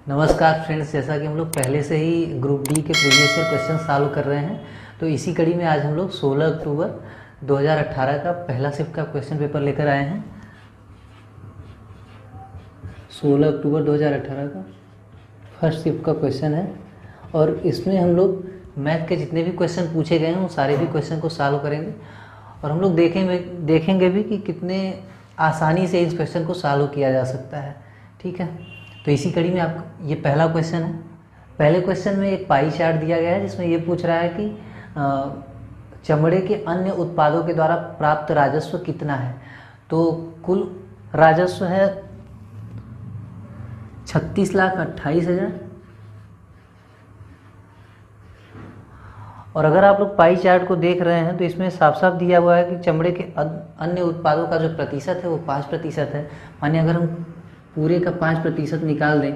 नमस्कार फ्रेंड्स, जैसा कि हम लोग पहले से ही ग्रुप डी के प्रीवियस ईयर क्वेश्चन सॉल्व कर रहे हैं, तो इसी कड़ी में आज हम लोग 16 अक्टूबर 2018 का पहला शिफ्ट का क्वेश्चन पेपर लेकर आए हैं। 16 अक्टूबर 2018 का फर्स्ट शिफ्ट का क्वेश्चन है और इसमें हम लोग मैथ के जितने भी क्वेश्चन पूछे गए हैं वो सारे भी क्वेश्चन को सॉल्व करेंगे और हम लोग देखेंगे भी कि कितने आसानी से इस क्वेश्चन को सॉल्व किया जा सकता है। ठीक है, तो इसी कड़ी में आप ये पहला क्वेश्चन है। पहले क्वेश्चन में एक पाई चार्ट दिया गया है जिसमें ये पूछ रहा है कि चमड़े के अन्य उत्पादों के द्वारा प्राप्त राजस्व कितना है। तो कुल राजस्व है 36,28,000। और अगर आप लोग पाई चार्ट को देख रहे हैं तो इसमें साफ साफ दिया हुआ है कि चमड़े के अन्य उत्पादों का जो प्रतिशत है वो 5% है। मानिए अगर हम पूरे का 5% निकाल दें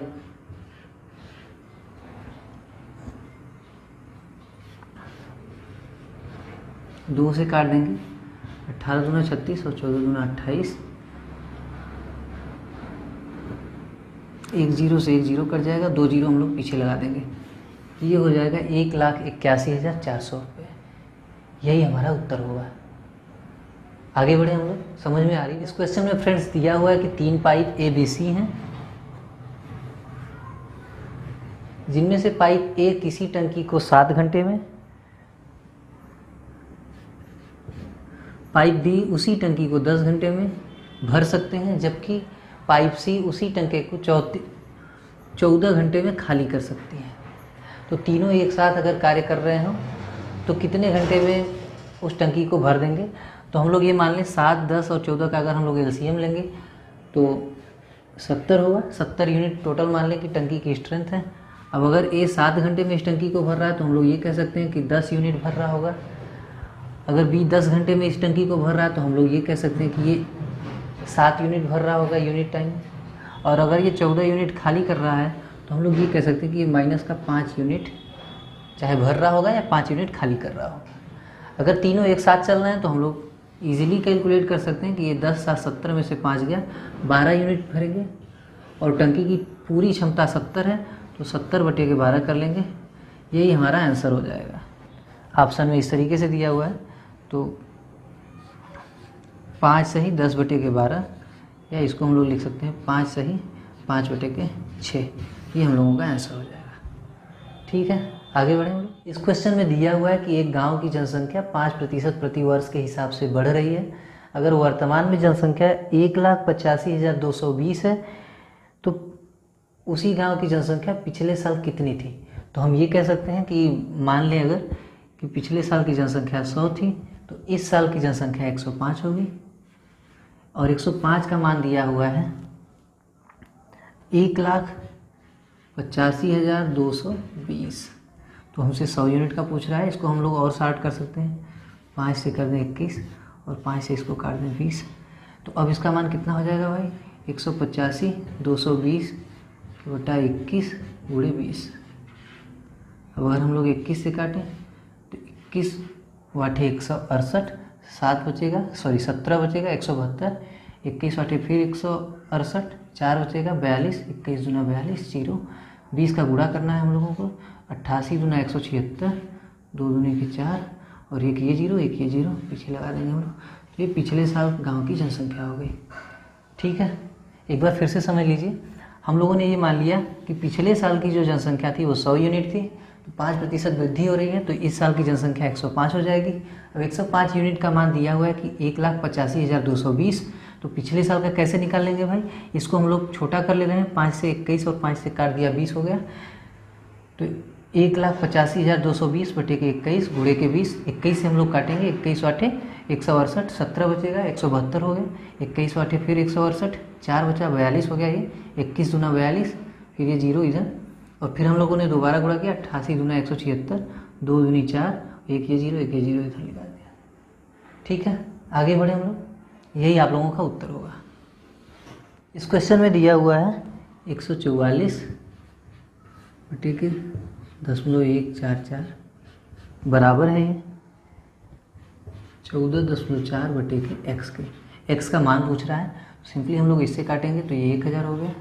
दो से काट देंगे, 18 दूना 36 और 14 दूना 28, एक जीरो से एक जीरो कट जाएगा, 2 जीरो हम लोग पीछे लगा देंगे, ये हो जाएगा 1,81,400 रुपये। यही हमारा उत्तर होगा। आगे बढ़े हम लोग, समझ में आ रही है। इस क्वेश्चन में फ्रेंड्स दिया हुआ है कि 3 पाइप ABC हैं जिनमें से पाइप A किसी टंकी को 7 घंटे में, पाइप B उसी टंकी को 10 घंटे में भर सकते हैं, जबकि पाइप C उसी टंकी को 14 घंटे में खाली कर सकती है। तो तीनों एक साथ अगर कार्य कर रहे हो तो कितने घंटे में उस टंकी को भर देंगे। तो हम लोग ये मान लें 7, 10 और 14 का अगर हम लोग LCM लेंगे तो 70 होगा। 70 यूनिट टोटल मान लें कि टंकी की स्ट्रेंथ है। अब अगर A 7 घंटे में इस टंकी को भर रहा है तो हम लोग ये कह सकते हैं कि 10 यूनिट भर रहा होगा। अगर B 10 घंटे में इस टंकी को भर रहा है तो हम लोग ये कह सकते हैं कि ये 7 यूनिट भर रहा होगा यूनिट टाइम। और अगर ये 14 यूनिट खाली कर रहा है तो हम लोग ये कह सकते हैं कि ये माइनस का 5 यूनिट चाहे भर रहा होगा या 5 यूनिट खाली कर रहा होगा। अगर तीनों एक साथ चल रहे हैं तो हम लोग इजीली कैलकुलेट कर सकते हैं कि ये 10 7 70 में से 5 गया, 12 यूनिट भरेंगे और टंकी की पूरी क्षमता 70 है तो 70/12 कर लेंगे, यही हमारा आंसर हो जाएगा। ऑप्शन में इस तरीके से दिया हुआ है, तो 5 सही 10/12 या इसको हम लोग लिख सकते हैं 5 सही 5/6, ये हम लोगों का आंसर हो जाएगा। ठीक है, आगे बढ़ें हम लोग। इस क्वेश्चन में दिया हुआ है कि एक गांव की जनसंख्या 5% प्रति वर्ष के हिसाब से बढ़ रही है। अगर वर्तमान में जनसंख्या 1,85,220 है तो उसी गांव की जनसंख्या पिछले साल कितनी थी। तो हम ये कह सकते हैं कि मान लें अगर कि पिछले साल की जनसंख्या 100 थी तो इस साल की जनसंख्या 105 होगी और 105 का मान दिया हुआ है 1,85,220। तो हमसे 100 यूनिट का पूछ रहा है, इसको हम लोग और शार्ट कर सकते हैं, 5 से कर दें 21 और 5 से इसको काट दें 20। तो अब इसका मान कितना हो जाएगा भाई, 185,220 बटा 21 गुणे 20। अब अगर हम लोग 21 से काटें तो 21 वाटे 168, 7 बचेगा, 17 बचेगा, 172, 21 वाटे फिर 168, 4 बचेगा, 42, 21 दूना 42, 0, 20 का गुणा करना है हम लोगों को, 88 दूना 176, 2 दूनी के 4 और एक ये 0 एक ये 0 पीछे लगा देंगे हम लोग। तो ये पिछले साल गांव की जनसंख्या हो गई। ठीक है, एक बार फिर से समझ लीजिए। हम लोगों ने ये मान लिया कि पिछले साल की जो जनसंख्या थी वो 100 यूनिट थी, तो 5% वृद्धि हो रही है, तो इस साल की जनसंख्या 105 हो जाएगी। अब 105 यूनिट का मान दिया हुआ है कि 1,85,220, तो पिछले साल का कैसे निकाल लेंगे भाई, इसको हम लोग छोटा कर ले रहे हैं, 5 से 21 और 5 से काट दिया 20 हो गया। तो 1,85,220 बटे के 21 गुणे के 20, 21 से हम लोग काटेंगे, 21 वाटे 168, 17 बचेगा, 172 हो गया, 21 वाटे फिर 168, 4 बचा 42 हो गया, ये 21 दूना 42, फिर ये 0 इधर और फिर हम लोगों ने दोबारा गुणा किया, 88 दूना 176, 2 दूनी 4, एक ये 0 एक ये 0 इधर निकाल दिया। ठीक है, आगे बढ़े हम लोग, यही आप लोगों का उत्तर होगा। इस क्वेश्चन में दिया हुआ है 144 बटे के 0.144 बराबर है ये 14.4 बटे के एक्स के। एक्स का मान पूछ रहा है, सिंपली हम लोग इससे काटेंगे तो ये 1000 हो गया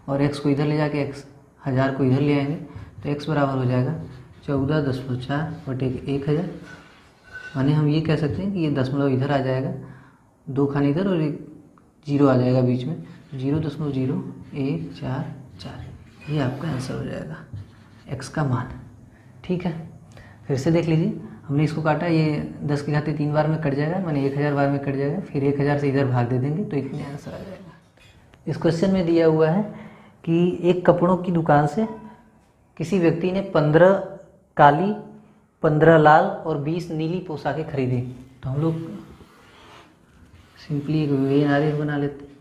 और x को इधर ले जाके x 1000 को इधर ले आएंगे तो x बराबर हो जाएगा 14.4/1000। माने हम ये कह सकते हैं कि ये दशमलव इधर आ जाएगा, 2 खाने इधर और एक 0 आ जाएगा बीच में, 0.0144, ये आपका आंसर हो जाएगा x का मान। ठीक है, फिर से देख लीजिए, हमने इसको काटा, ये 10 की घात 3 बार में कट जाएगा, माने 1000 बार में कट जाएगा, फिर 1000 से इधर भाग दे देंगे तो इतने आंसर आ जाएगा। इस क्वेश्चन में दिया हुआ है कि एक कपड़ों की दुकान से किसी व्यक्ति ने 15 काली, 15 लाल और 20 नीली पोशाकें खरीदी। तो हम लोग सिंपली एक वेन आरेख बना लेते हैं,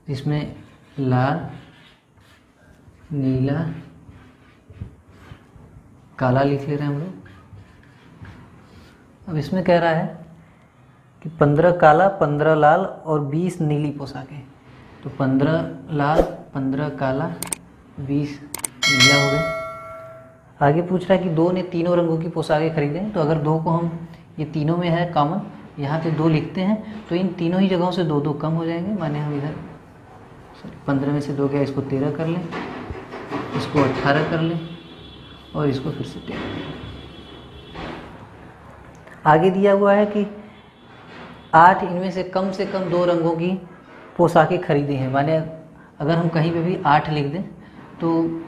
जिसमें लाल, नीला, काला लिख ले रहे हैं हम लोग। अब इसमें कह रहा है कि 15 काला, 15 लाल और 20 नीली पोशाकें। तो 15 लाल, 15 काला, 20 नीला हो गया। आगे पूछ रहा है कि 2 ने तीनों रंगों की पोशाकें खरीदें। तो अगर 2 को हम, ये तीनों में है कॉमन, यहाँ पे 2 लिखते हैं तो इन तीनों ही जगहों से 2 कम हो जाएंगे। माने हम इधर 15 में से 2 गया, इसको 13 कर लें, इसको 18 कर लें और इसको फिर से 13। आगे दिया हुआ है कि 8 इनमें से कम 2 रंगों की पोशाकें खरीदी हैं। माने अगर हम कहीं पे भी 8 लिख दें तो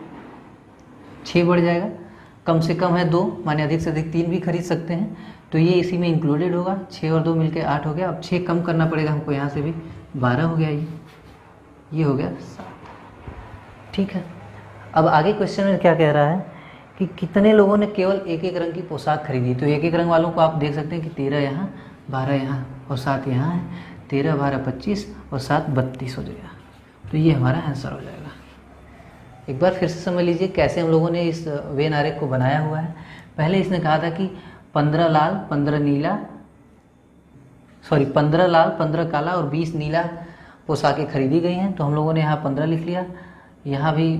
6 बढ़ जाएगा, कम से कम है 2, माने अधिक से अधिक 3 भी खरीद सकते हैं, तो ये इसी में इंक्लूडेड होगा। 6 और 2 मिलकर 8 हो गया। अब 6 कम करना पड़ेगा हमको, यहाँ से भी 12 हो गया, ये हो गया 7। ठीक है, अब आगे क्वेश्चन में क्या कह रहा है कि कितने लोगों ने केवल एक एक रंग की पोशाक खरीदी। तो एक एक रंग वालों को आप देख सकते हैं कि 13 यहाँ, 12 यहाँ और 7 यहाँ है। 13, 12, 25 और 7, 32 हो जाएगा। तो ये हमारा आंसर हो जाएगा। एक बार फिर से समझ लीजिए कैसे हम लोगों ने इस वेन आरेख को बनाया हुआ है। पहले इसने कहा था कि 15 लाल, 15 काला और 20 नीला पोशाकें खरीदी गई हैं। तो हम लोगों ने यहाँ 15 लिख लिया, यहाँ भी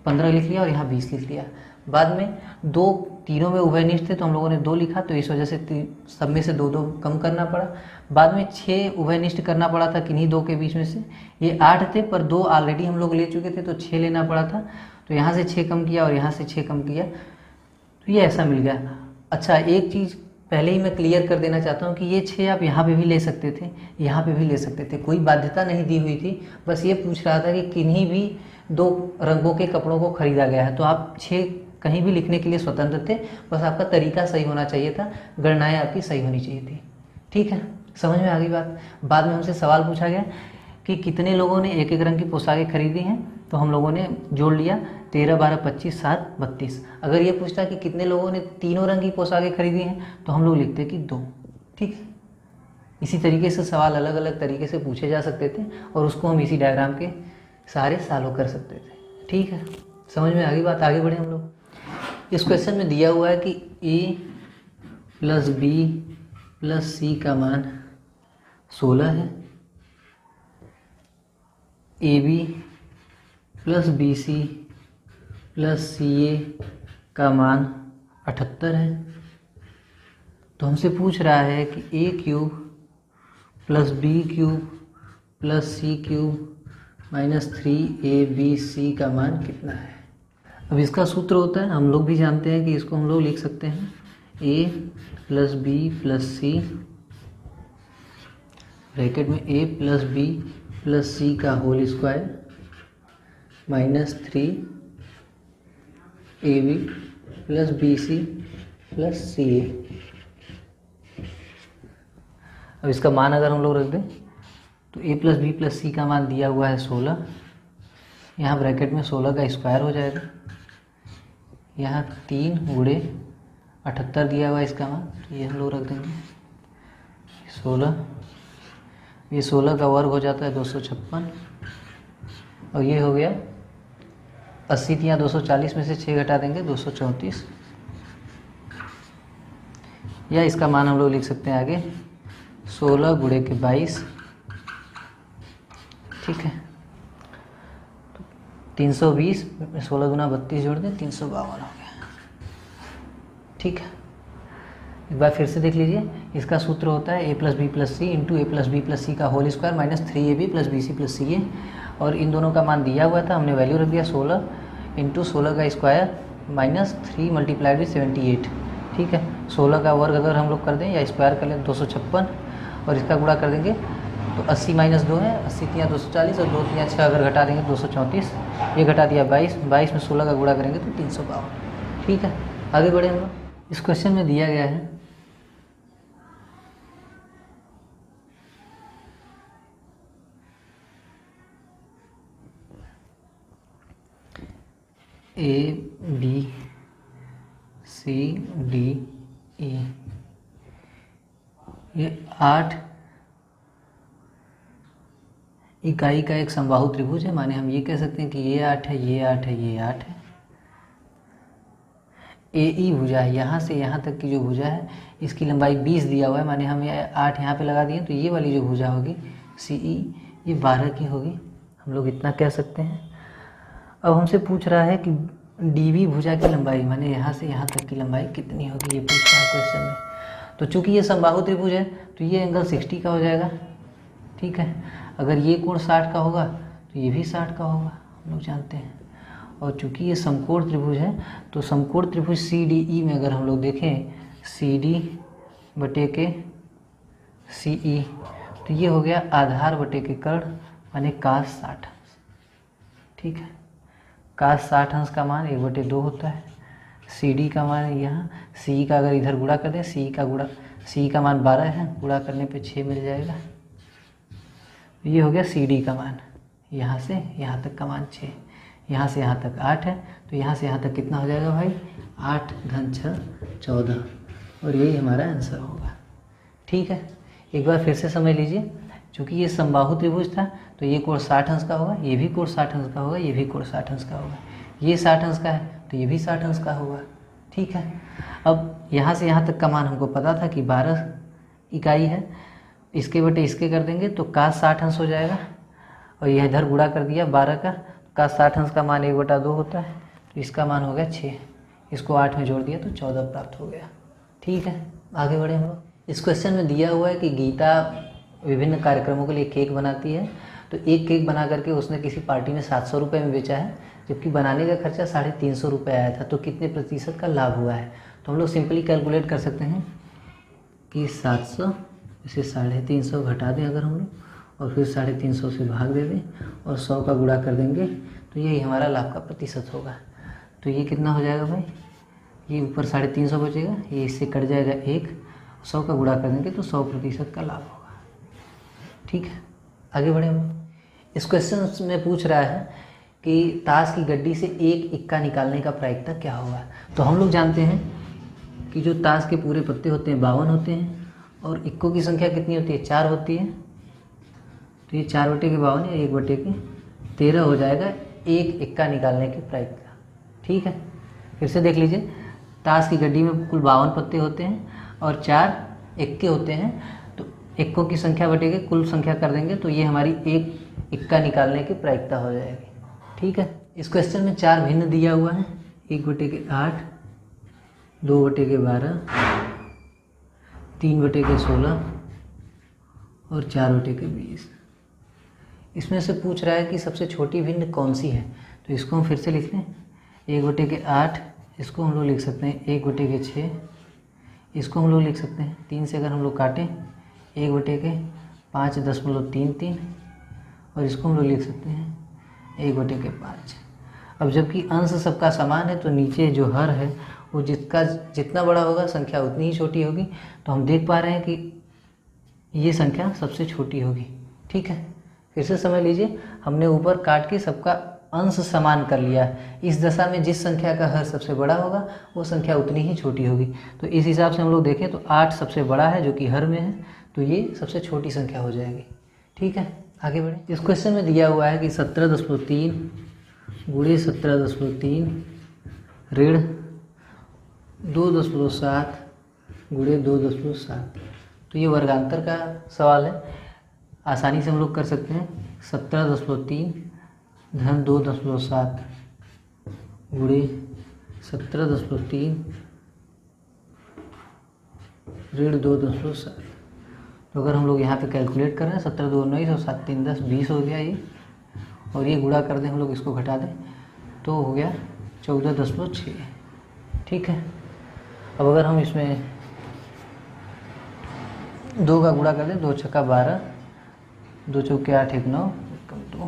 15 लिख लिया और यहाँ 20 लिख लिया। बाद में 2 तीनों में उभयनिष्ठ थे तो हम लोगों ने 2 लिखा, तो इस वजह से सब में से 2 कम करना पड़ा। बाद में 6 उभयनिष्ठ करना पड़ा था किन्हीं 2 के बीच में से। ये 8 थे पर 2 ऑलरेडी हम लोग ले चुके थे तो 6 लेना पड़ा था। तो यहाँ से 6 कम किया और यहाँ से 6 कम किया, तो ये ऐसा मिल गया। अच्छा, एक चीज़ पहले ही मैं क्लियर कर देना चाहता हूँ कि ये 6 आप यहाँ पे भी ले सकते थे, यहाँ पे भी ले सकते थे, कोई बाध्यता नहीं दी हुई थी। बस ये पूछ रहा था कि किन्हीं भी 2 रंगों के कपड़ों को खरीदा गया है, तो आप 6 कहीं भी लिखने के लिए स्वतंत्र थे। बस आपका तरीका सही होना चाहिए था, गणनाएं आपकी सही होनी चाहिए थी। ठीक है, समझ में आ गई बात। बाद में हमसे सवाल पूछा गया कि कितने लोगों ने एक एक रंग की पोशाकें खरीदी हैं, तो हम लोगों ने जोड़ लिया 13, 12, 25, 7, 32। अगर ये पूछता कि कितने लोगों ने तीनों रंग की पोशाकें खरीदी हैं तो हम लोग लिखते कि 2। ठीक है, इसी तरीके से सवाल अलग अलग तरीके से पूछे जा सकते थे और उसको हम इसी डायग्राम के सारे सॉल्व कर सकते थे। ठीक है, समझ में आ गई बात। आगे बढ़े हम लोग। इस क्वेश्चन में दिया हुआ है कि a + b + c का मान 16 है, ab + bc + ca का मान 78 है। तो हमसे पूछ रहा है कि a³ + b³ + c³ - 3abc का मान कितना है। अब इसका सूत्र होता है, हम लोग भी जानते हैं कि इसको हम लोग लिख सकते हैं a + b + c ब्रैकेट में a + b + c का whole square -3ab + bc + ca। अब इसका मान अगर हम लोग रख दें तो a + b + c का मान दिया हुआ है 16, यहाँ ब्रैकेट में 16 का स्क्वायर हो जाएगा, यहाँ 3 × 78 दिया हुआ है इसका मान, तो ये हम लोग रख देंगे 16। ये 16 का वर्ग हो जाता है 256 और ये हो गया 80 यहाँ 240 में से 6 घटा देंगे 234, या इसका मान हम लोग लिख सकते हैं आगे 16 × 22। ठीक है, 320 में 16 × 32 जोड़ दें 352 हो गया। ठीक है, एक बार फिर से देख लीजिए, इसका सूत्र होता है a + b + c into a+b+c का whole square minus 3ab + bc + ca, और इन दोनों का मान दिया हुआ था, हमने वैल्यू रख दिया 16 इंटू 16 का स्क्वायर माइनस 3 × 78। ठीक है, 16 का वर्ग अगर हम लोग कर दें या स्क्वायर कर लें 256, और इसका गुणा कर देंगे तो 80 - 2 है, 80 × 240 और 2 × 6 अगर घटा देंगे 234, ये घटा दिया 22, 22 में 16 का गुणा करेंगे तो 352। ठीक है, आगे बढ़े हम लोग। इस क्वेश्चन में दिया गया है A, B, C, D, E, ये 8 इकाई का एक समबाहु त्रिभुज है। माने हम ये कह सकते हैं कि ये 8 है, ये 8 है, ये 8 है। AE भुजा है, यहाँ से यहाँ तक की जो भुजा है इसकी लंबाई 20 दिया हुआ है, माने हम ये 8 यहाँ पे लगा दिए तो ये वाली जो भुजा होगी CE ये 12 की होगी, हम लोग इतना कह सकते हैं। अब हमसे पूछ रहा है कि DB भुजा की लंबाई, माने यहाँ से यहाँ तक की लंबाई कितनी होगी, ये पूछ रहा है क्वेश्चन में। तो चूंकि ये समबाहु त्रिभुज है तो ये एंगल 60 का हो जाएगा। ठीक है, अगर ये कोण 60 का होगा तो ये भी 60 का होगा, हम लोग जानते हैं। और चूंकि ये समकोण त्रिभुज है तो समकोण त्रिभुज CDE में अगर हम लोग देखें CD बटे के CE, तो ये हो गया आधार बटे के कर्ण माने cos 60। ठीक है, cos 60 का मान 1/2 होता है। CD का मान यहाँ, CE का अगर इधर गुणा कर दें, CE का मान 12 है, गुणा करने पे 6 मिल जाएगा। ये हो गया CD का मान, यहाँ से यहाँ तक का मान 6, यहाँ से यहाँ तक 8 है, तो यहाँ से यहाँ तक कितना हो जाएगा भाई 8 × 6 = 14, और यही हमारा आंसर होगा। ठीक है, एक बार फिर से समझ लीजिए, चूँकि ये समबाहु त्रिभुज था तो ये कोण 60 अंश का होगा, ये भी कोण 60 अंश का होगा, ये भी कोण 60 अंश का होगा, ये 60 अंश का है तो ये भी 60 अंश का होगा। ठीक है, अब यहाँ से यहाँ तक का मान हमको पता था कि 12 इकाई है, इसके बटे इसके कर देंगे तो cos 60 अंश हो जाएगा, और यह इधर गुणा कर दिया 12 का, cos 60 अंश का मान 1/2 होता है, तो इसका मान हो गया 6, इसको 8 में जोड़ दिया तो 14 प्राप्त हो गया। ठीक है, आगे बढ़े हम लोग। इस क्वेश्चन में दिया हुआ है कि गीता विभिन्न कार्यक्रमों के लिए केक बनाती है, तो एक केक बना करके उसने किसी पार्टी में 700 रुपये में बेचा है, जबकि बनाने का खर्चा 350 रुपये आया था, तो कितने प्रतिशत का लाभ हुआ है। तो हम लोग सिंपली कैलकुलेट कर सकते हैं कि 700 इसे 350 घटा दें अगर हम लोग, और फिर 350 से भाग दे दें और 100 का गुणा कर देंगे तो यही हमारा लाभ का प्रतिशत होगा। तो ये कितना हो जाएगा भाई, ये ऊपर 350 बचेगा, ये इससे कट जाएगा 1, 100 का गुणा कर देंगे तो 100% का लाभ होगा। ठीक है, आगे बढ़े हम। इस क्वेश्चन में पूछ रहा है कि ताश की गड्डी से एक इक्का निकालने का प्रायिकता क्या होगा। तो हम लोग जानते हैं कि जो ताश के पूरे पत्ते होते हैं 52 होते हैं, और इक्कों की संख्या कितनी होती है 4 होती है, तो ये 4/52 या 1/13 हो जाएगा एक इक्का निकालने की प्रायिकता। ठीक है, फिर से देख लीजिए, ताश की गड्डी में कुल 52 पत्ते होते हैं और 4 इक्के होते हैं, तो इक्कों की संख्या बटे के कुल संख्या कर देंगे तो ये हमारी एक इक्का निकालने की प्रायिकता हो जाएगी। ठीक है, इस क्वेश्चन में 4 भिन्न दिया हुआ है, 1/8, 2/12, 3/16 और 4/20। इसमें से पूछ रहा है कि सबसे छोटी भिन्न कौन सी है, तो इसको हम फिर से लिख लें। 1/8 इसको हम लोग लिख सकते हैं 1/6, इसको हम लोग लिख सकते हैं 3 से अगर हम लोग काटें 1/5.33, और इसको हम लोग लिख सकते हैं 1/5। अब जबकि अंश सबका समान है तो नीचे जो हर है वो जितना बड़ा होगा संख्या उतनी ही छोटी होगी, तो हम देख पा रहे हैं कि ये संख्या सबसे छोटी होगी। ठीक है, फिर से समझ लीजिए, हमने ऊपर काट के सबका अंश समान कर लिया। इस दशा में जिस संख्या का हर सबसे बड़ा होगा वो संख्या उतनी ही छोटी होगी, तो इस हिसाब से हम लोग देखें तो 8 सबसे बड़ा है जो कि हर में है, तो ये सबसे छोटी संख्या हो जाएगी। ठीक है, आगे बढ़ें। इस क्वेश्चन में दिया हुआ है कि 17.3 × 17.3 ऋण 2.7 × 2.7, तो ये वर्गांतर का सवाल है, आसानी से हम लोग कर सकते हैं। 17.3 धन 2.7 × 17.3 ऋण 2.7। तो अगर हम लोग यहाँ पे कैलकुलेट करें 17 2 19 और 7 3 10 20 हो गया ये, और ये गुणा कर दें हम लोग, इसको घटा दें तो हो गया 14.6। ठीक है। अब अगर हम इसमें 2 का गुणा कर दें, 2 छक्का 12, 2 चौके 8 1 9,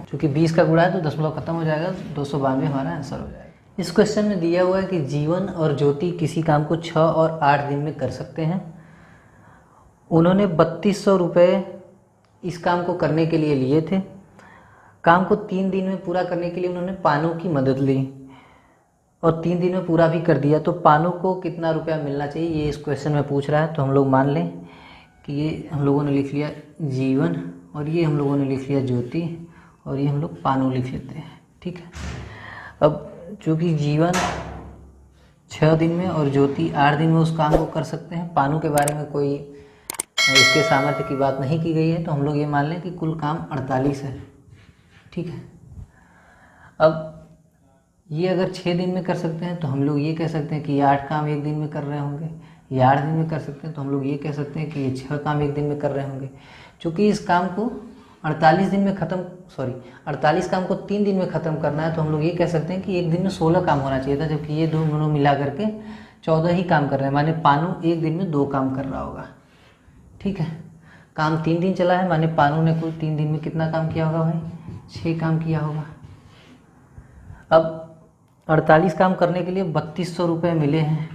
चूँकि 20 का गुणा है तो दशमलव खत्म हो जाएगा, 292 हमारा आंसर हो जाएगा। इस क्वेश्चन में दिया हुआ है कि जीवन और ज्योति किसी काम को 6 और 8 दिन में कर सकते हैं। उन्होंने 3200 रुपये इस काम को करने के लिए लिए थे। काम को 3 दिन में पूरा करने के लिए उन्होंने पानू की मदद ली और 3 दिन में पूरा भी कर दिया। तो पानू को कितना रुपया मिलना चाहिए, ये इस क्वेश्चन में पूछ रहा है। तो हम लोग मान लें कि ये हम लोगों ने लिख लिया जीवन, और ये हम लोगों ने लिख लिया ज्योति, और ये हम लोग पानू लिख लेते हैं। ठीक है। अब चूँकि जीवन 6 दिन में और ज्योति 8 दिन में उस काम को कर सकते हैं, पानू के बारे में कोई इसके सामर्थ्य की बात नहीं की गई है, तो हम लोग ये मान लें कि कुल काम 48 है। ठीक है। अब ये अगर 6 दिन में कर सकते हैं तो हम लोग ये कह सकते हैं कि ये 8 काम 1 दिन में कर रहे होंगे। ये 8 दिन में कर सकते हैं तो हम लोग ये कह सकते हैं कि ये 6 काम 1 दिन में कर रहे होंगे। चूँकि इस काम को 48 दिन में ख़त्म 48 काम को 3 दिन में ख़त्म करना है, तो हम लोग ये कह सकते हैं कि 1 दिन में 16 काम होना चाहिए था, जबकि ये दोनों मिला करके 14 ही काम कर रहे हैं। माने पानू 1 दिन में 2 काम कर रहा होगा। ठीक है। काम 3 दिन चला है, माने पानू ने कुल 3 दिन में कितना काम किया होगा भाई, 6 काम किया होगा। अब 48 काम करने के लिए 3200 रुपये मिले हैं,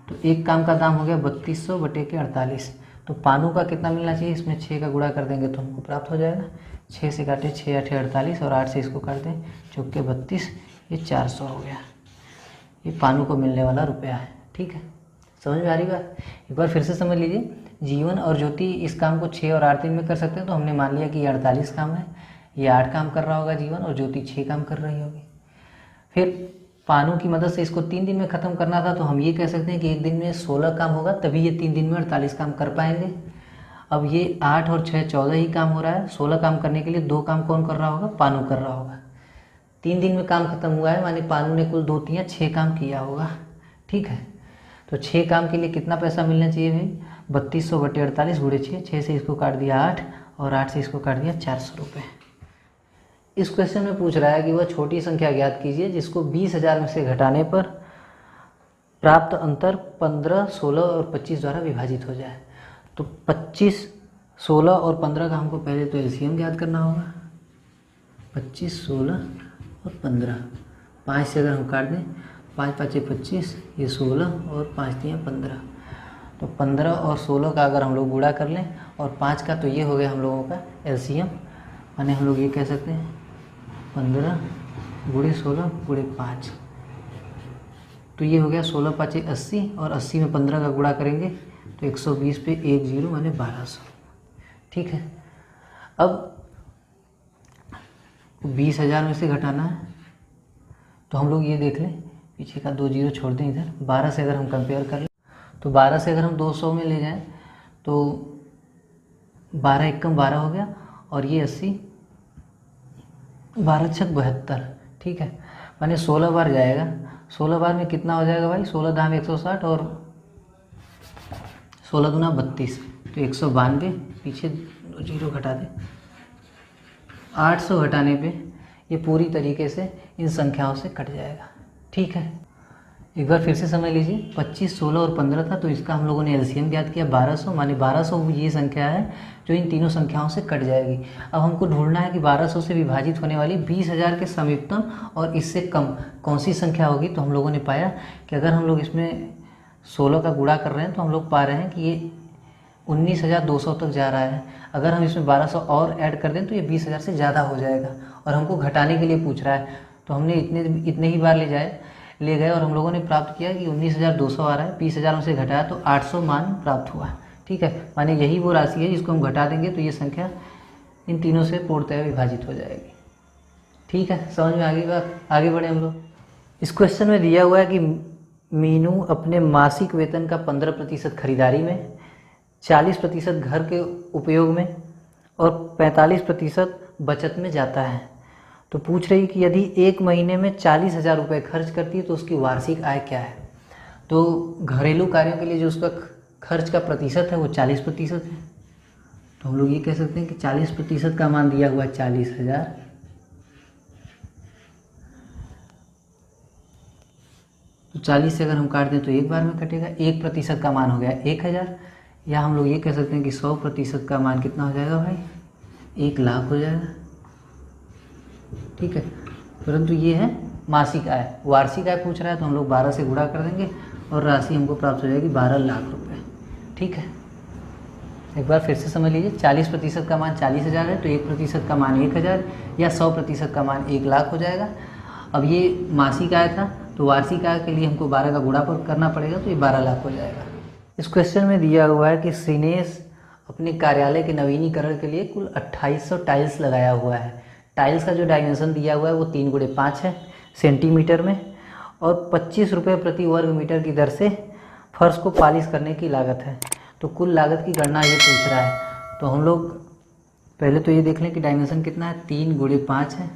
तो एक काम का दाम हो गया 3200 बटे के 48। तो पानू का कितना मिलना चाहिए, इसमें 6 का गुणा कर देंगे तो हमको प्राप्त हो जाएगा। 6 से काटे 6 8 48 और 8 से इसको काट दें, चौके 32, ये 400 हो गया। ये पानू को मिलने वाला रुपया है। ठीक है। समझ में आ रही बात? एक बार फिर से समझ लीजिए। जीवन और ज्योति इस काम को 6 और 8 दिन में कर सकते हैं, तो हमने मान लिया कि ये 48 काम है। ये 8 काम कर रहा होगा जीवन, और ज्योति 6 काम कर रही होगी। फिर पानू की मदद से इसको 3 दिन में ख़त्म करना था, तो हम ये कह सकते हैं कि 1 दिन में 16 काम होगा, तभी ये 3 दिन में 48 काम कर पाएंगे। अब ये 8 और 6 14 ही काम हो रहा है। 16 काम करने के लिए 2 काम कौन कर रहा होगा, पानू कर रहा होगा। 3 दिन में काम खत्म हुआ है, माने पानू ने कुल 2 3 6 काम किया होगा। ठीक है। तो 6 काम के लिए कितना पैसा मिलना चाहिए भाई, 3200 बटे 48 गुणे 6, 6 से इसको काट दिया 8 और 8 से इसको काट दिया 400 रुपये। इस क्वेश्चन में पूछ रहा है कि वह छोटी संख्या ज्ञात कीजिए जिसको 20,000 में से घटाने पर प्राप्त अंतर 15, 16 और 25 द्वारा विभाजित हो जाए। तो 25, 16 और 15 का हमको पहले तो एलसीएम ज्ञात करना होगा। 25, 16 और 15, 5 से अगर हम काट दें, 5 5 25, ये 16 और 5 3 15, तो 15 और 16 का अगर हम लोग गुणा कर लें और 5 का, तो ये हो गया हम लोगों का एलसीएम। माने हम लोग ये कह सकते हैं 15 गुणे 16 गुणे 5, तो ये हो गया 16 5 80, और 80 में 15 का गुणा करेंगे तो 120 पे 10 माने 1200। ठीक है। अब 20,000 में से घटाना है, तो हम लोग ये देख लें, पीछे का 2 0 छोड़ दें इधर। 12 से अगर हम कंपेयर कर लें, तो 12 से अगर हम 200 में ले जाएं तो 12 एकम 12 हो गया, और ये 80, 12 छक 72। ठीक है। माने 16 बार जाएगा। 16 बार में कितना हो जाएगा भाई, 16 धाम 160 और 16 दूना 32, तो 192, पीछे 2 0 घटा दें। 800 घटाने पे ये पूरी तरीके से इन संख्याओं से कट जाएगा। ठीक है। एक बार फिर से समझ लीजिए, 25, 16 और 15 था, तो इसका हम लोगों ने एलसीएम ज्ञात किया 1200, माने 1200 ये संख्या है जो इन तीनों संख्याओं से कट जाएगी। अब हमको ढूंढना है कि 1200 से विभाजित होने वाली 20,000 के समीपतम और इससे कम कौन सी संख्या होगी। तो हम लोगों ने पाया कि अगर हम लोग इसमें 16 का गुणा कर रहे हैं तो हम लोग पा रहे हैं कि ये 19,200 तक जा रहा है। अगर हम इसमें 1200 और ऐड कर दें तो ये 20,000 से ज़्यादा हो जाएगा, और हमको घटाने के लिए पूछ रहा है। तो हमने इतने ही बार ले गए और हम लोगों ने प्राप्त किया कि 19,200 आ रहा है। 20,000 में से घटाया तो 800 मान प्राप्त हुआ। ठीक है। माने यही वो राशि है जिसको हम घटा देंगे तो ये संख्या इन तीनों से पूर्णतः विभाजित हो जाएगी। ठीक है। समझ में आ गई बात? आगे बढ़े हम लोग। इस क्वेश्चन में दिया हुआ है कि मीनू अपने मासिक वेतन का 15% खरीदारी में, 40% घर के उपयोग में और 45% बचत में जाता है। तो पूछ रही कि यदि 1 महीने में 40,000 रुपये खर्च करती है तो उसकी वार्षिक आय क्या है। तो घरेलू कार्यों के लिए जो उसका खर्च का प्रतिशत है वो 40% है। तो हम लोग ये कह सकते हैं कि 40% का मान दिया हुआ है 40,000। तो 40 से अगर हम काट दें तो एक बार में कटेगा। 1% का मान हो गया 1,000, या हम लोग ये कह सकते हैं कि 100% का मान कितना हो जाएगा भाई, 1,00,000 हो जाएगा। ठीक है, परंतु ये है मासिक आय। वार्षिक आय पूछ रहा है तो हम लोग 12 से गुणा कर देंगे और राशि हमको प्राप्त हो जाएगी 12 लाख रुपए। ठीक है, एक बार फिर से समझ लीजिए, 40% का मान 40,000 है तो 1% का मान 1,000 या 100% का मान 1,00,000 हो जाएगा। अब ये मासिक आय था तो वार्षिक आय के लिए हमको 12 का गुणा करना पड़ेगा, तो ये 12 लाख हो जाएगा। इस क्वेश्चन में दिया हुआ है कि श्रीनेश अपने कार्यालय के नवीनीकरण के लिए कुल 2800 टाइल्स लगाया हुआ है। टाइल्स का जो डायमेंशन दिया हुआ है वो 3x5 है सेंटीमीटर में, और 25 रुपये प्रति वर्ग मीटर की दर से फर्श को पॉलिश करने की लागत है। तो कुल लागत की गणना ये पूछ रहा है। तो हम लोग पहले तो ये देख लें कि डायमेंशन कितना है, 3x5 है।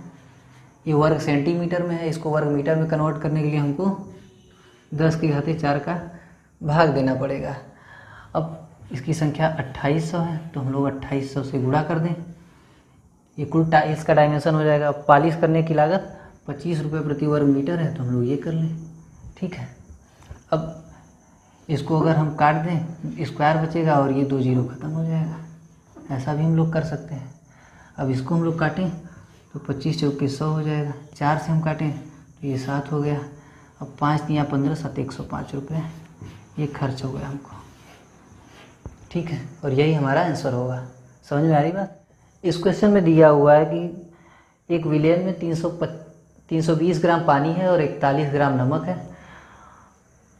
ये वर्ग सेंटीमीटर में है, इसको वर्ग मीटर में कन्वर्ट करने के लिए हमको 10⁴ का भाग देना पड़ेगा। अब इसकी संख्या 2800 है तो हम लोग 2800 से गुणा कर दें, ये कुल टाइल्स का डायमेंशन हो जाएगा। अब पॉलिश करने की लागत 25 रुपये प्रति वर्ग मीटर है तो हम लोग ये कर लें। ठीक है, अब इसको अगर हम काट दें स्क्वायर बचेगा और ये 2 जीरो ख़त्म हो जाएगा। ऐसा भी हम लोग कर सकते हैं। अब इसको हम लोग काटें तो 25 चौके 100 हो जाएगा। 4 से हम काटें तो ये 7 हो गया। अब 5 × 15 7 105 रुपये ये खर्च हो गया हमको। ठीक है, और यही हमारा आंसर होगा। समझ में आ रही बात। इस क्वेश्चन में दिया हुआ है कि एक विलेन में 320 ग्राम पानी है और 41 ग्राम नमक है।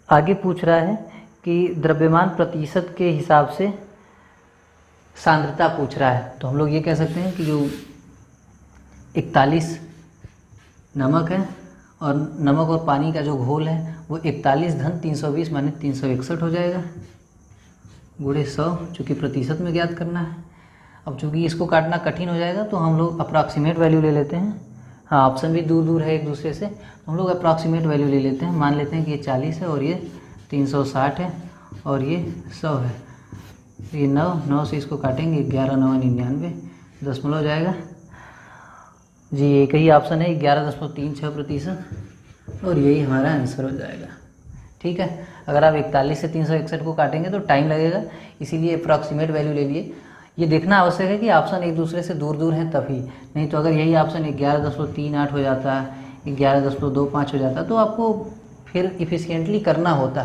आगे पूछ रहा है कि द्रव्यमान प्रतिशत के हिसाब से सांद्रता पूछ रहा है। तो हम लोग ये कह सकते हैं कि जो 41 नमक है और नमक और पानी का जो घोल है वो 41 धन 320 माने 361 हो जाएगा गुणे 100, चूँकि प्रतिशत में ज्ञात करना है। अब चूँकि इसको काटना कठिन हो जाएगा तो हम लोग अप्रॉक्सीमेट वैल्यू ले लेते हैं। हाँ, ऑप्शन भी दूर दूर है एक दूसरे से, तो हम लोग अप्रॉक्सीमेट वैल्यू ले लेते हैं। मान लेते हैं कि ये 40 है और ये 360 है और ये 100 है। ये 9 से इसको काटेंगे, 11 9 99 दशमलव जाएगा जी। एक ही ऑप्शन है 11.36%, और यही हमारा आंसर हो जाएगा। ठीक है, अगर आप 41 से 361 को काटेंगे तो टाइम लगेगा, इसीलिए अप्रॉक्सीमेट वैल्यू ले लिए। ये देखना आवश्यक है कि ऑप्शन एक दूसरे से दूर दूर हैं तभी, नहीं तो अगर यही ऑप्शन 11.38 हो जाता, 11.25 हो जाता तो आपको फिर इफ़िशिएंटली करना होता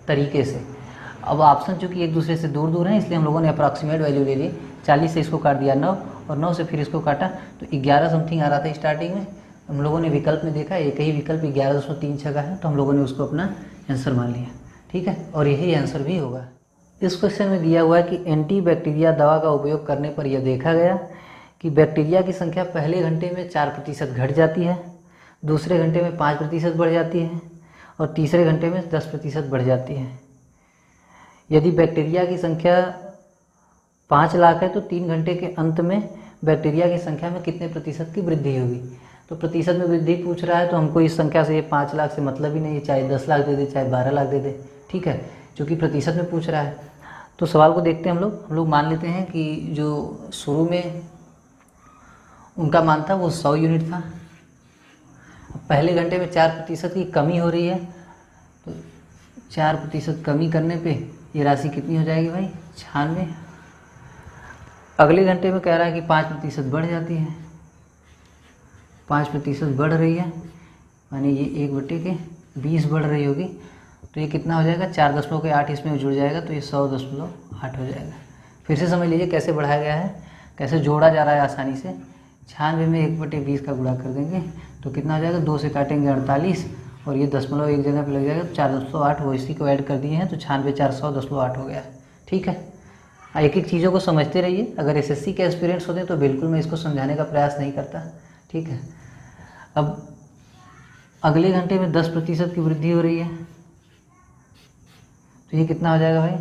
तरीके से। अब ऑप्शन चूँकि एक दूसरे से दूर दूर हैं इसलिए हम लोगों ने अप्रॉक्सीमेट वैल्यू ले ली। 40 से इसको काट दिया 9 और 9 से फिर इसको काटा तो 11 समथिंग आ रहा था स्टार्टिंग में। हम लोगों ने विकल्प में देखा एक ही विकल्प 11.36 का है तो हम लोगों ने उसको अपना आंसर मान लिया। ठीक है, और यही आंसर भी होगा। इस क्वेश्चन में दिया हुआ है कि एंटी बैक्टीरिया दवा का उपयोग करने पर यह देखा गया कि बैक्टीरिया की संख्या पहले घंटे में 4% घट जाती है, दूसरे घंटे में 5% बढ़ जाती है और तीसरे घंटे में 10% बढ़ जाती है। यदि बैक्टीरिया की संख्या 5 लाख है तो 3 घंटे के अंत में बैक्टीरिया की संख्या में कितने प्रतिशत की वृद्धि होगी। तो प्रतिशत में वृद्धि पूछ रहा है तो हमको इस संख्या से ये 5 लाख से मतलब ही नहीं है, चाहे 10 लाख दे दे चाहे 12 लाख दे दे। ठीक है, क्योंकि प्रतिशत में पूछ रहा है। तो सवाल को देखते हैं हम लोग मान लेते हैं कि जो शुरू में उनका मान था वो 100 यूनिट था। पहले घंटे में 4% की कमी हो रही है तो 4% कमी करने पे ये राशि कितनी हो जाएगी भाई, 96। अगले घंटे में कह रहा है कि 5% बढ़ जाती है, 5% बढ़ रही है माने ये 1/20 बढ़ रही होगी तो ये कितना हो जाएगा, 4.8 इसमें जुड़ जाएगा तो ये 100.8 हो जाएगा। फिर से समझ लीजिए कैसे बढ़ाया गया है, कैसे जोड़ा जा रहा है आसानी से। 96 में 1/20 का गुणा कर देंगे तो कितना हो जाएगा, 2 से काटेंगे 48 और ये दशमलव एक जगह पे लग जाएगा तो 4.8 वो इसी को ऐड कर दिए हैं तो 96 4 100.8 हो गया। ठीक है, एक एक चीज़ों को समझते रहिए। अगर एसएससी के एस्पिरेंट्स होते तो बिल्कुल मैं इसको समझाने का प्रयास नहीं करता। ठीक है, अब अगले घंटे में 10% की वृद्धि हो रही है तो ये कितना हो जाएगा भाई,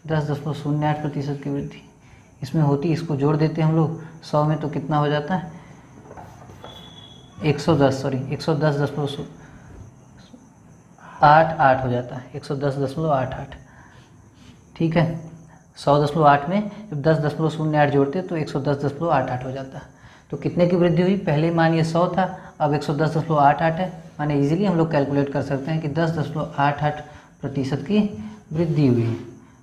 10.08% की वृद्धि इसमें होती। इसको जोड़ देते हैं हम लोग 100 में तो कितना हो जाता है 110.88 हो जाता है, 110.88। ठीक है। 100.8 में जब 10.08 जोड़ते हैं तो 110.88 हो जाता है। तो कितने की वृद्धि हुई? पहले मान ये 100 था, अब 110.88 है, माने इजीली हम लोग कैलकुलेट कर सकते हैं कि 10.88% की वृद्धि हुई है।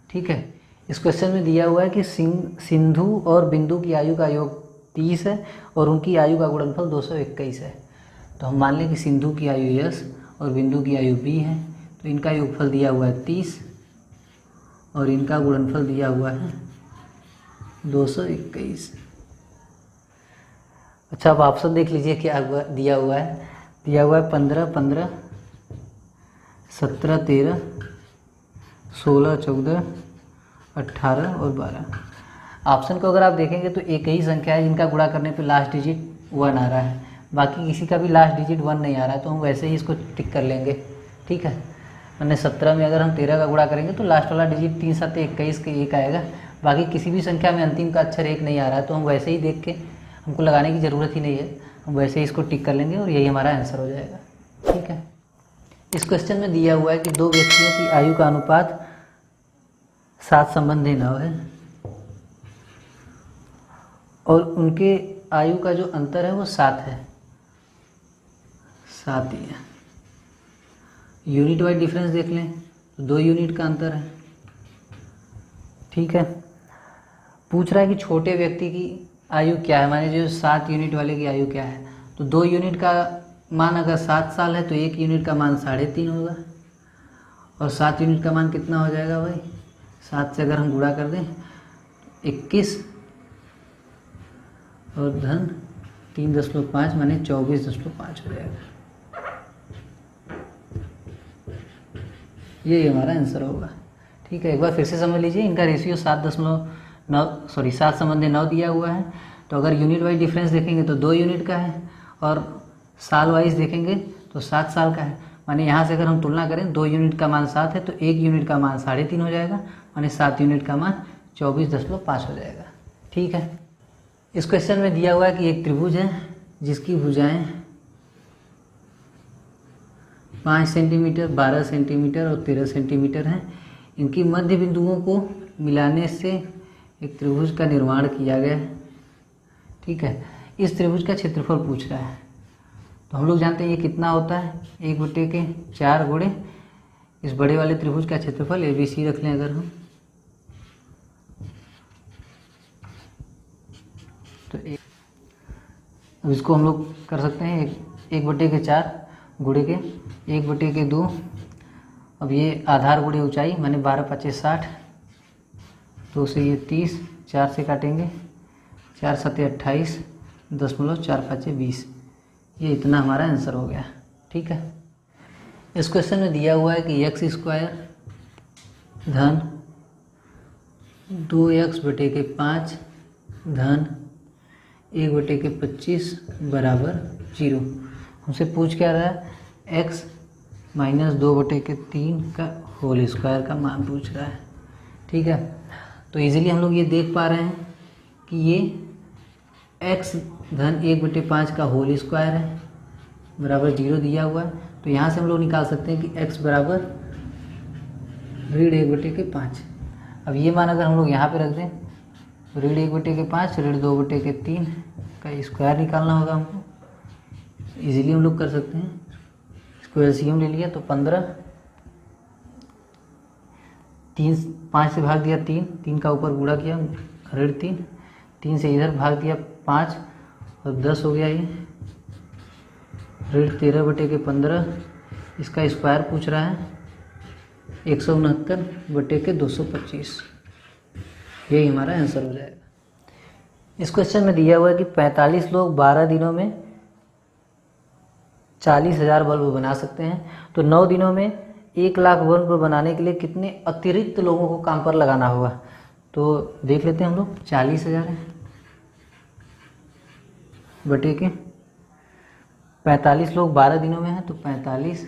ठीक है। इस क्वेश्चन में दिया हुआ है कि सिंधु और बिंदु की आयु का योग 30 है और उनकी आयु का गुणनफल 221 है। तो हम मान लें कि सिंधु की आयु यस और बिंदु की आयु बी है, तो इनका योगफल दिया हुआ है 30 और इनका गुणनफल दिया हुआ है 221। अच्छा, अब ऑप्शन देख लीजिए क्या दिया हुआ है। दिया हुआ है 15, 15, 17, 13, 16, 14, 18 और 12। ऑप्शन को अगर आप देखेंगे तो एक ही संख्या है जिनका गुणा करने पे लास्ट डिजिट 1 आ रहा है, बाकी किसी का भी लास्ट डिजिट 1 नहीं आ रहा है, तो हम वैसे ही इसको टिक कर लेंगे। ठीक है। मैंने 17 में अगर हम 13 का गुणा करेंगे तो लास्ट वाला डिजिट 3 7 21 के 1 आएगा, बाकी किसी भी संख्या में अंतिम का अक्षर 1 नहीं आ रहा है, तो हम वैसे ही देख के, हमको लगाने की ज़रूरत ही नहीं है, हम वैसे ही इसको टिक कर लेंगे और यही हमारा आंसर हो जाएगा। ठीक है। इस क्वेश्चन में दिया हुआ है कि दो व्यक्तियों की आयु का अनुपात 7 संबंधी 9 है और उनके आयु का जो अंतर है वो 7 है, 7 ही है। यूनिट वाइज डिफरेंस देख लें तो 2 यूनिट का अंतर है। ठीक है। पूछ रहा है कि छोटे व्यक्ति की आयु क्या है, माने जो 7 यूनिट वाले की आयु क्या है। तो 2 यूनिट का मान अगर 7 साल है तो 1 यूनिट का मान 3.5 होगा और 7 यूनिट का मान कितना हो जाएगा भाई? 7 से अगर हम गुणा कर दें 21 और धन 3.5 माने 24.5 हो जाएगा। ये हमारा आंसर होगा। ठीक है। एक बार फिर से समझ लीजिए, इनका रेशियो 7 संबंधी 9 दिया हुआ है। तो अगर यूनिट वाइज डिफरेंस देखेंगे तो 2 यूनिट का है और साल वाइज देखेंगे तो 7 साल का है। माने यहाँ से अगर हम तुलना करें 2 यूनिट का मान 7 है तो 1 यूनिट का मान 3.5 हो जाएगा, माने 7 यूनिट का मान 24.5 हो जाएगा। ठीक है। इस क्वेश्चन में दिया हुआ है कि एक त्रिभुज है जिसकी भुजाएं 5 सेंटीमीटर, 12 सेंटीमीटर और 13 सेंटीमीटर हैं। इनकी मध्य बिंदुओं को मिलाने से एक त्रिभुज का निर्माण किया गया है। ठीक है। इस त्रिभुज का क्षेत्रफल पूछ रहा है। तो हम लोग जानते हैं ये कितना होता है, 1/4 गुणे इस बड़े वाले त्रिभुज का क्षेत्रफल ABC रख लें अगर हम, तो अब इसको हम लोग कर सकते हैं 1/4 गुणे के 1/2। अब ये आधार गुणे ऊंचाई माने 12 5 60, 2 से ये 30, 4 से काटेंगे 4 7 28, 10.4 5 20। ये इतना हमारा आंसर हो गया। ठीक है। इस क्वेश्चन में दिया हुआ है कि x² धन 2x/5 धन 1/25 बराबर 0। हमसे पूछ क्या रहा है? x माइनस 2/3 का होल स्क्वायर का मान पूछ रहा है। ठीक है। तो इजीली हम लोग ये देख पा रहे हैं कि ये x धन 1/5 का होल स्क्वायर है बराबर 0 दिया हुआ है। तो यहाँ से हम लोग निकाल सकते हैं कि x बराबर ऋण 1/5। अब ये मान अगर हम लोग यहाँ पे रख दें तो ऋण 1/5 ऋण 2/3 का स्क्वायर निकालना होगा हमको। इजीली हम लोग कर सकते हैं। इसको एलसीएम ले लिया तो 15, 5 से भाग दिया 3 का ऊपर गुणा किया ऋण 3 से इधर भाग दिया 5 और 10 हो गया ये ऋण 13/15। इसका स्क्वायर पूछ रहा है 169/225। यही हमारा आंसर हो जाएगा। इस क्वेश्चन में दिया हुआ है कि 45 लोग 12 दिनों में 40,000 बल्ब बना सकते हैं। तो 9 दिनों में 1 लाख बल्ब बनाने के लिए कितने अतिरिक्त लोगों को काम पर लगाना होगा? तो देख लेते हैं हम लोग। 40,000 है बटे के 45 लोग 12 दिनों में हैं तो 45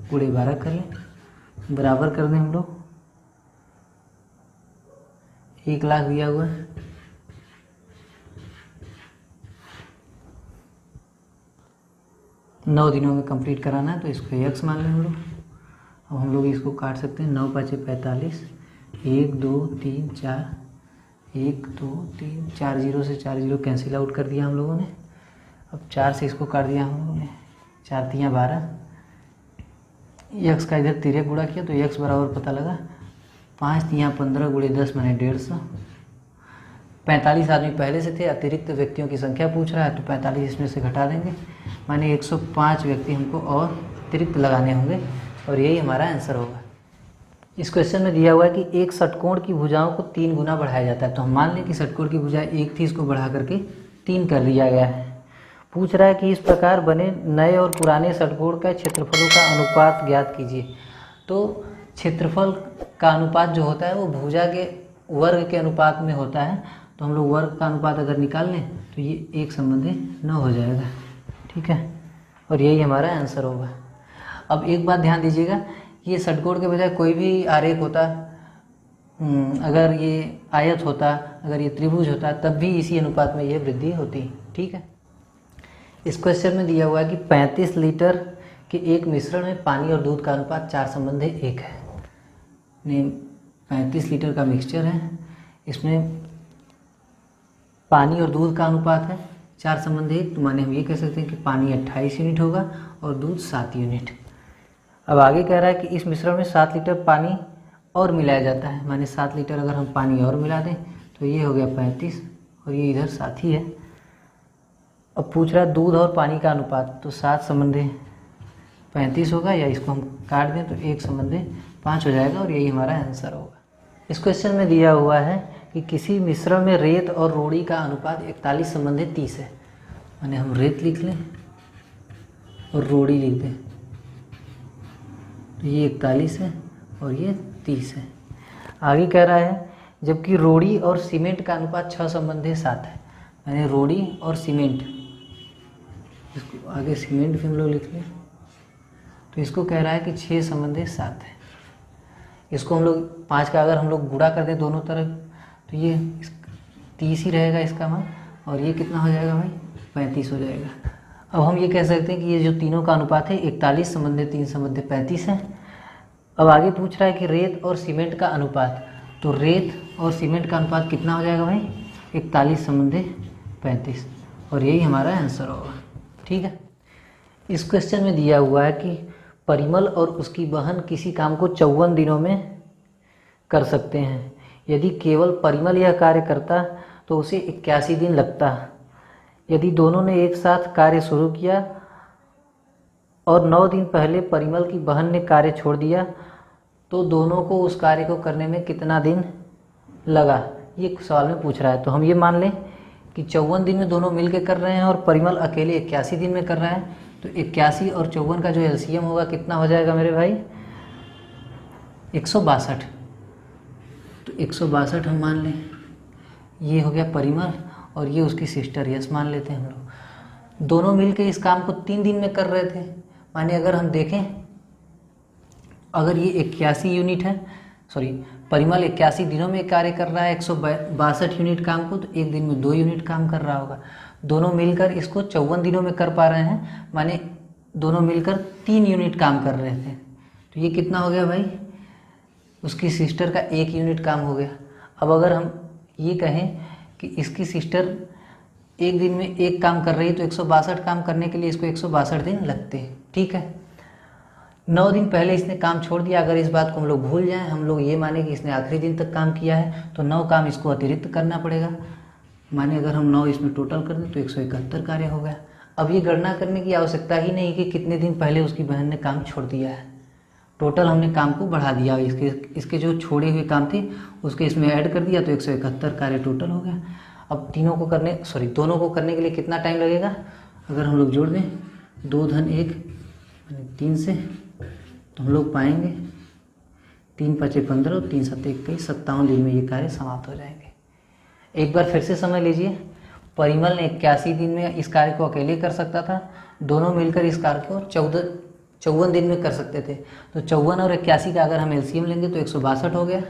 गुणे 12 कर लें, बराबर कर दें हम लोग 1 लाख दिया हुआ है। नौ दिनों में कंप्लीट कराना है तो इसको x मान लें हम लोग। अब हम लोग इसको काट सकते हैं 9 5 45, 1 2 3 4, 1 2 3 4 जीरो से 4 जीरो कैंसिल आउट कर दिया हम लोगों ने। अब 4 से इसको काट दिया हम लोगों ने, 4 तियाँ 12, यक्स का इधर तिरक गुणा किया तो यक्स बराबर पता लगा 5 तियाँ 15 गुणे 10 माने 150। 45 आदमी पहले से थे, अतिरिक्त व्यक्तियों की संख्या पूछ रहा है तो 45 इसमें से घटा देंगे, माने 105 व्यक्ति हमको और अतिरिक्त लगाने होंगे और यही हमारा आंसर होगा। इस क्वेश्चन में दिया हुआ है कि एक षटकोण की भुजाओं को 3 गुना बढ़ाया जाता है। तो हम मान लें कि षटकोण की भुजा 1 थी, इसको बढ़ा करके 3 कर दिया गया है। पूछ रहा है कि इस प्रकार बने नए और पुराने षटकोण का क्षेत्रफलों का अनुपात ज्ञात कीजिए। तो क्षेत्रफल का अनुपात जो होता है वो भुजा के वर्ग के अनुपात में होता है। तो हम लोग वर्ग का अनुपात अगर निकाल लें तो ये 1/9 हो जाएगा, ठीक है, और यही हमारा आंसर होगा। अब एक बात ध्यान दीजिएगा, ये षटकोण के बजाय कोई भी आरेख होता, अगर ये आयत होता, अगर ये त्रिभुज होता, तब भी इसी अनुपात में ये वृद्धि होती, ठीक है। इस क्वेश्चन में दिया हुआ है कि 35 लीटर के एक मिश्रण में पानी और दूध का अनुपात 4/1 है। 35 लीटर का मिक्सचर है, इसमें पानी और दूध का अनुपात है 4/1, तो माने हम ये कह सकते हैं कि पानी 28 यूनिट होगा और दूध 7 यूनिट। अब आगे कह रहा है कि इस मिश्रण में 7 लीटर पानी और मिलाया जाता है, माने 7 लीटर अगर हम पानी और मिला दें तो ये हो गया 35 और ये इधर 7 ही है। अब पूछ रहा है दूध और पानी का अनुपात, तो 7/35 होगा, या इसको हम काट दें तो 1/5 हो जाएगा और यही हमारा आंसर होगा। इस क्वेश्चन में दिया हुआ है कि किसी मिश्रण में रेत और रोड़ी का अनुपात 41/30 है, माने हम रेत लिख लें और रोड़ी लिख दें, तो ये 41 है और ये 30 है। आगे कह रहा है जबकि रोड़ी और सीमेंट का अनुपात 6/7 है, यानी रोड़ी और सीमेंट, इसको आगे सीमेंट भी हम लोग लिख लें, तो इसको कह रहा है कि 6/7 है। इसको हम लोग 5 का अगर हम लोग गुणा कर दें दोनों तरफ तो ये 30 ही रहेगा इसका मान, और ये कितना हो जाएगा भाई 35 हो जाएगा। अब हम ये कह सकते हैं कि ये जो तीनों का अनुपात है 41/3/35 है। अब आगे पूछ रहा है कि रेत और सीमेंट का अनुपात, तो रेत और सीमेंट का अनुपात कितना हो जाएगा भाई 41/35 और यही हमारा आंसर होगा, ठीक है। इस क्वेश्चन में दिया हुआ है कि परिमल और उसकी बहन किसी काम को 54 दिनों में कर सकते हैं। यदि केवल परिमल यह कार्य करता तो उसे 81 दिन लगता। यदि दोनों ने एक साथ कार्य शुरू किया और 9 दिन पहले परिमल की बहन ने कार्य छोड़ दिया तो दोनों को उस कार्य को करने में कितना दिन लगा, ये सवाल में पूछ रहा है। तो हम ये मान लें कि 54 दिन में दोनों मिल के कर रहे हैं और परिमल अकेले 81 दिन में कर रहा है, तो 81 और 54 का जो एलसीएम होगा कितना हो जाएगा मेरे भाई 162। तो 162 हम मान लें, ये हो गया परिमल और ये उसकी सिस्टर यस मान लेते हैं हम लोग। दोनों मिलके इस काम को 3 दिन में कर रहे थे, माने अगर हम देखें अगर ये 81 यूनिट है, सॉरी परिमल 81 दिनों में कार्य कर रहा है 162 यूनिट काम को, तो एक दिन में 2 यूनिट काम कर रहा होगा। दोनों मिलकर इसको 54 दिनों में कर पा रहे हैं, माने दोनों मिलकर 3 यूनिट काम कर रहे थे। तो ये कितना हो गया भाई, उसकी सिस्टर का 1 यूनिट काम हो गया। अब अगर हम ये कहें कि इसकी सिस्टर एक दिन में 1 काम कर रही है तो 162 काम करने के लिए इसको 162 दिन लगते हैं, ठीक है। 9 दिन पहले इसने काम छोड़ दिया, अगर इस बात को हम लोग भूल जाएं, हम लोग ये माने कि इसने आखिरी दिन तक काम किया है, तो 9 काम इसको अतिरिक्त करना पड़ेगा, माने अगर हम 9 इसमें टोटल कर दें तो 171 कार्य हो गया। अब ये गणना करने की आवश्यकता ही नहीं कि कितने दिन पहले उसकी बहन ने काम छोड़ दिया है, टोटल हमने काम को बढ़ा दिया, इसके जो छोड़े हुए काम थे उसके इसमें ऐड कर दिया तो 171 कार्य टोटल हो गया। अब दोनों को करने के लिए कितना टाइम लगेगा, अगर हम लोग जोड़ दें 2 धन 1 यानी 3 से, तो हम लोग पाएंगे 3 5 15 और 3 7 21, 57 दिन में ये कार्य समाप्त हो जाएंगे। एक बार फिर से समझ लीजिए, परिमल ने 81 दिन में इस कार्य को अकेले कर सकता था, दोनों मिलकर इस कार्य को 54 दिन में कर सकते थे। तो 54 और 81 का अगर हम एलसीएम लेंगे तो 162 हो गया।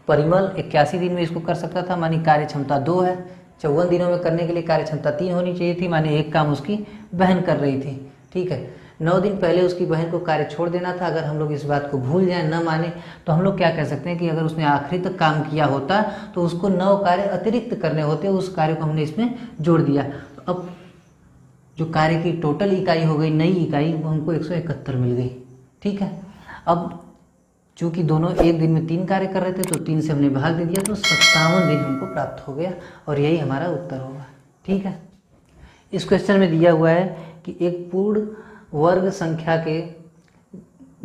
परिमल 81 दिन में इसको कर सकता था, मानी कार्य क्षमता 2 है। 54 दिनों में करने के लिए कार्य क्षमता 3 होनी चाहिए थी, माने 1 काम उसकी बहन कर रही थी, ठीक है। 9 दिन पहले उसकी बहन को कार्य छोड़ देना था। अगर हम लोग इस बात को भूल जाएं, न माने, तो हम लोग क्या कह सकते हैं कि अगर उसने आखिरी तक काम किया होता तो उसको 9 कार्य अतिरिक्त करने होते, उस कार्य को हमने इसमें जोड़ दिया। तो अब जो कार्य की टोटल इकाई हो गई, नई इकाई, वो हमको 171 मिल गई। ठीक है, अब चूँकि दोनों एक दिन में 3 कार्य कर रहे थे तो 3 से हमने भाग दे दिया, तो 57 दिन हमको प्राप्त हो गया और यही हमारा उत्तर होगा। ठीक है, इस क्वेश्चन में दिया हुआ है कि एक पूर्ण वर्ग संख्या के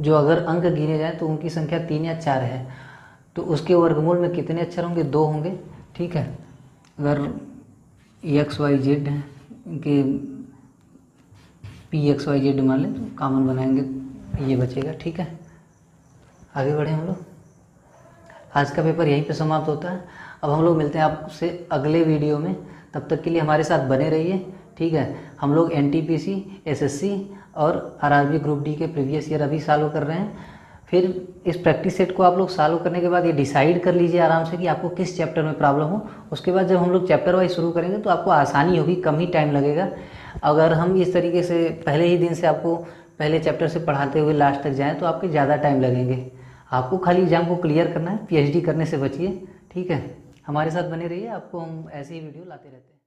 जो अगर अंक गिने जाए तो उनकी संख्या 3 या 4 है, तो उसके वर्गमूल में कितने अक्षर होंगे? 2 होंगे। ठीक है, अगर XYZ के PXYZ मान लें तो कॉमन बनाएंगे, ये बचेगा। ठीक है, आगे बढ़े हम लोग। आज का पेपर यहीं पे समाप्त होता है। अब हम लोग मिलते हैं आपसे अगले वीडियो में, तब तक के लिए हमारे साथ बने रहिए। ठीक है, हम लोग NTPC, SSC और RRB ग्रुप डी के प्रीवियस ईयर अभी सॉल्व कर रहे हैं। फिर इस प्रैक्टिस सेट को आप लोग सॉल्व करने के बाद ये डिसाइड कर लीजिए आराम से कि आपको किस चैप्टर में प्रॉब्लम हो। उसके बाद जब हम लोग चैप्टर वाइज शुरू करेंगे तो आपको आसानी होगी, कम ही टाइम लगेगा। अगर हम इस तरीके से पहले ही दिन से आपको पहले चैप्टर से पढ़ाते हुए लास्ट तक जाएँ तो आपके ज़्यादा टाइम लगेंगे। आपको खाली एग्जाम को क्लियर करना है, PhD करने से बचिए। ठीक है, हमारे साथ बने रहिए, आपको हम ऐसे ही वीडियो लाते रहते हैं।